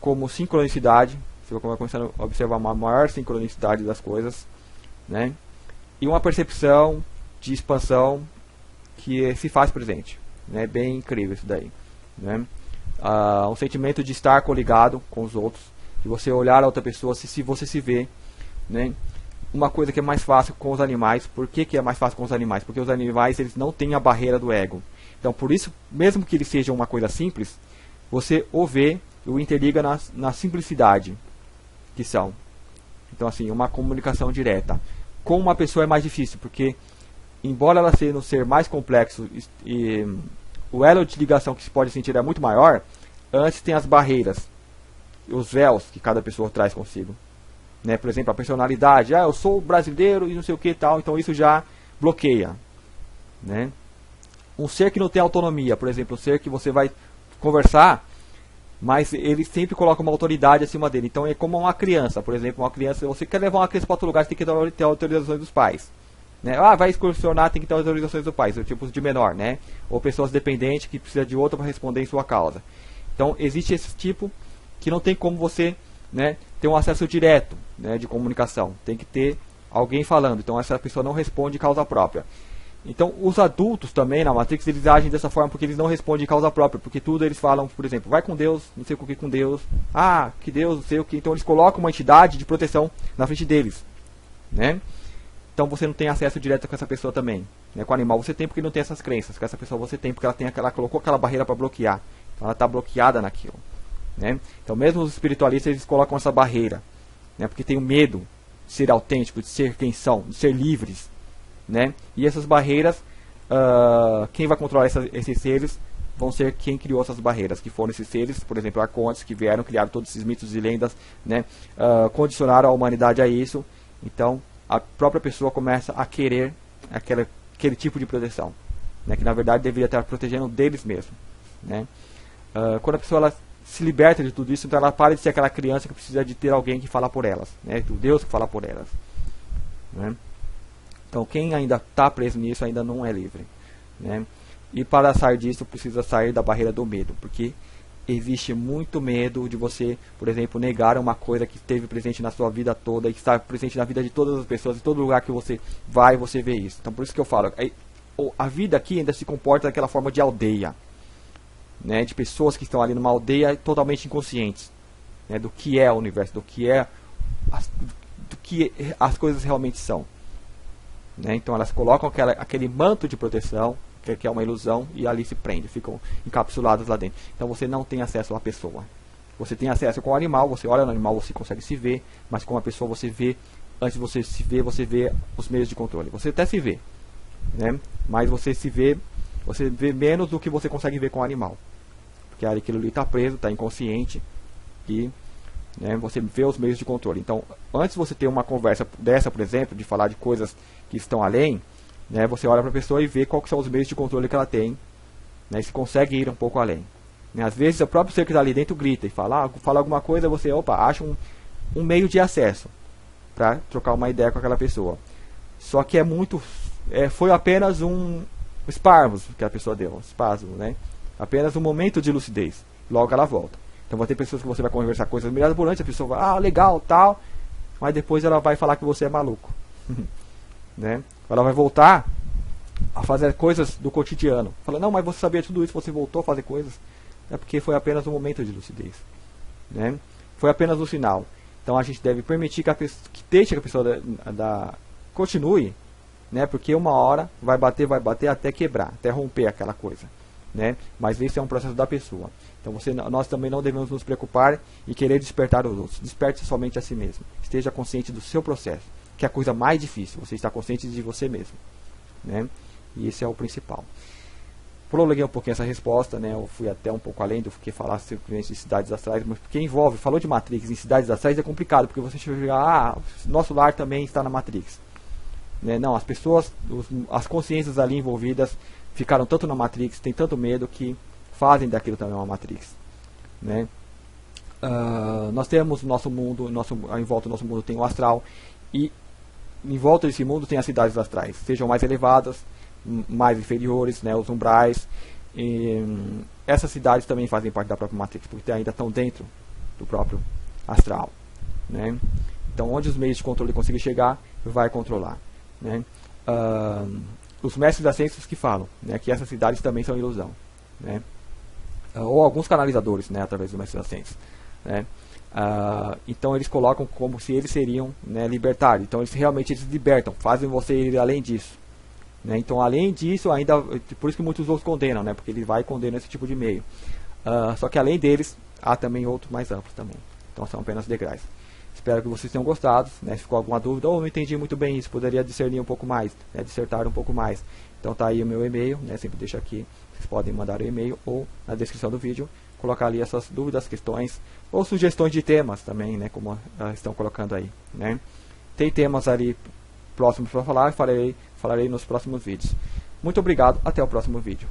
como sincronicidade. Você vai começar a observar uma maior sincronicidade das coisas, né? E uma percepção de expansão que se faz presente, né? Bem incrível isso daí, né? Um sentimento de estar coligado com os outros, de você olhar a outra pessoa, se você se vê, né? Uma coisa que é mais fácil com os animais. Por que é mais fácil com os animais? Porque os animais eles não têm a barreira do ego. Então por isso, mesmo que eles sejam uma coisa simples, você o vê e o interliga na simplicidade que são. Então assim, uma comunicação direta. Com uma pessoa é mais difícil, porque embora ela seja um ser mais complexo e o elo de ligação que se pode sentir é muito maior, antes tem as barreiras, os véus que cada pessoa traz consigo, né? Por exemplo, a personalidade, eu sou brasileiro e não sei o que tal, então isso já bloqueia, né? Um ser que não tem autonomia, por exemplo, um ser que você vai conversar, mas ele sempre coloca uma autoridade acima dele. Então é como uma criança, por exemplo, uma criança, você quer levar uma criança para outro lugar, você tem que ter autorizações dos pais, né? Vai excursionar, tem que ter autorizações dos pais, o tipo de menor, né? Ou pessoas dependentes que precisa de outra para responder em sua causa. Então existe esse tipo que não tem como você, né, ter um acesso direto, né, de comunicação. Tem que ter alguém falando. Então essa pessoa não responde causa própria. Então os adultos também na Matrix eles agem dessa forma porque eles não respondem causa própria, porque tudo eles falam, por exemplo, vai com Deus, não sei o que com Deus, que Deus, não sei o que. Então eles colocam uma entidade de proteção na frente deles, né? Então você não tem acesso direto com essa pessoa também, né? Com o animal você tem porque não tem essas crenças, com essa pessoa você tem porque ela colocou aquela barreira para bloquear, então ela está bloqueada naquilo, né? Então mesmo os espiritualistas eles colocam essa barreira, né? Porque tem o medo ser autênticos, de ser quem são, de ser livres, né? E essas barreiras, quem vai controlar esses seres vão ser quem criou essas barreiras, que foram esses seres, por exemplo, arcontes, que vieram, criaram todos esses mitos e lendas, né? Condicionaram a humanidade a isso. Então, a própria pessoa começa a querer aquele tipo de proteção, né? Que na verdade deveria estar protegendo deles mesmos, né? Quando a pessoa ela se liberta de tudo isso, então ela para de ser aquela criança que precisa de ter alguém que fala por elas, né? O Deus que fala por elas, né? Então quem ainda está preso nisso ainda não é livre, né? E para sair disso precisa sair da barreira do medo, porque existe muito medo de você, por exemplo, negar uma coisa que esteve presente na sua vida toda e que está presente na vida de todas as pessoas, em todo lugar que você vai, você vê isso. Então por isso que eu falo, a vida aqui ainda se comporta daquela forma de aldeia, né, de pessoas que estão ali numa aldeia totalmente inconscientes, né, do que é o universo, do que as coisas realmente são, né. Então elas colocam aquele manto de proteção, que é uma ilusão, e ali se prende, ficam encapsuladas lá dentro. Então você não tem acesso à pessoa. Você tem acesso com o animal, você olha no animal, você consegue se ver, mas com a pessoa você vê, antes de você se ver, você vê os meios de controle. Você até se vê, né, mas você vê menos do que você consegue ver com o animal. Porque aquilo ali está preso, está inconsciente, e, né, você vê os meios de controle. Então, antes de você ter uma conversa dessa, por exemplo, de falar de coisas que estão além, né, você olha para a pessoa e vê quais são os meios de controle que ela tem, né, e se consegue ir um pouco além. Né, às vezes o próprio ser que está ali dentro grita e fala alguma coisa, você acha um meio de acesso para trocar uma ideia com aquela pessoa. Só que foi apenas um espasmo que a pessoa deu, né? Apenas um momento de lucidez. Logo ela volta. Então vai ter pessoas que você vai conversar coisas mirabolantes, a pessoa vai, legal, tal, mas depois ela vai falar que você é maluco. Né? Ela vai voltar a fazer coisas do cotidiano. Fala, não, mas você sabia tudo isso, você voltou a fazer coisas. É porque foi apenas um momento de lucidez. Né? Foi apenas um sinal. Então a gente deve permitir que deixe que a pessoa continue, né? Porque uma hora vai bater até quebrar, até romper aquela coisa. Né? Mas esse é um processo da pessoa. Então nós também não devemos nos preocupar e querer despertar os outros. Desperte somente a si mesmo. Esteja consciente do seu processo, que é a coisa mais difícil. Você está consciente de você mesmo, né? E esse é o principal. Prologuei um pouquinho essa resposta, né? Eu fui até um pouco além do que falar simplesmente de cidades astrais, mas porque falou de Matrix em cidades astrais é complicado, porque você chega, nosso lar também está na Matrix, né? Não, as pessoas, as consciências ali envolvidas ficaram tanto na Matrix, tem tanto medo que fazem daquilo também uma Matrix, né? Nós temos o nosso mundo, em volta do nosso mundo tem o astral, e em volta desse mundo tem as cidades astrais, sejam mais elevadas, mais inferiores, né, os umbrais. Essas cidades também fazem parte da própria Matrix, porque ainda estão dentro do próprio astral, né? Então onde os meios de controle conseguem chegar, vai controlar, né? Os mestres das ciências que falam, né, que essas cidades também são ilusão, né? Ou alguns canalizadores, né, através dos mestres das ciências, né? Então eles colocam como se eles seriam, né, libertários. Então eles libertam, fazem você ir além disso, né? Então além disso ainda, por isso que muitos outros condenam, né, porque ele vai condenar esse tipo de meio. Só que além deles há também outros mais amplos também. Então são apenas degraus. Espero que vocês tenham gostado, né? Se ficou alguma dúvida, ou não entendi muito bem isso, poderia discernir um pouco mais, né, dissertar um pouco mais. Então tá aí o meu e-mail, né, sempre deixo aqui. Vocês podem mandar o e-mail ou na descrição do vídeo colocar ali essas dúvidas, questões ou sugestões de temas também, né, como estão colocando aí, né? Tem temas ali próximos para falar, falarei nos próximos vídeos. Muito obrigado, até o próximo vídeo.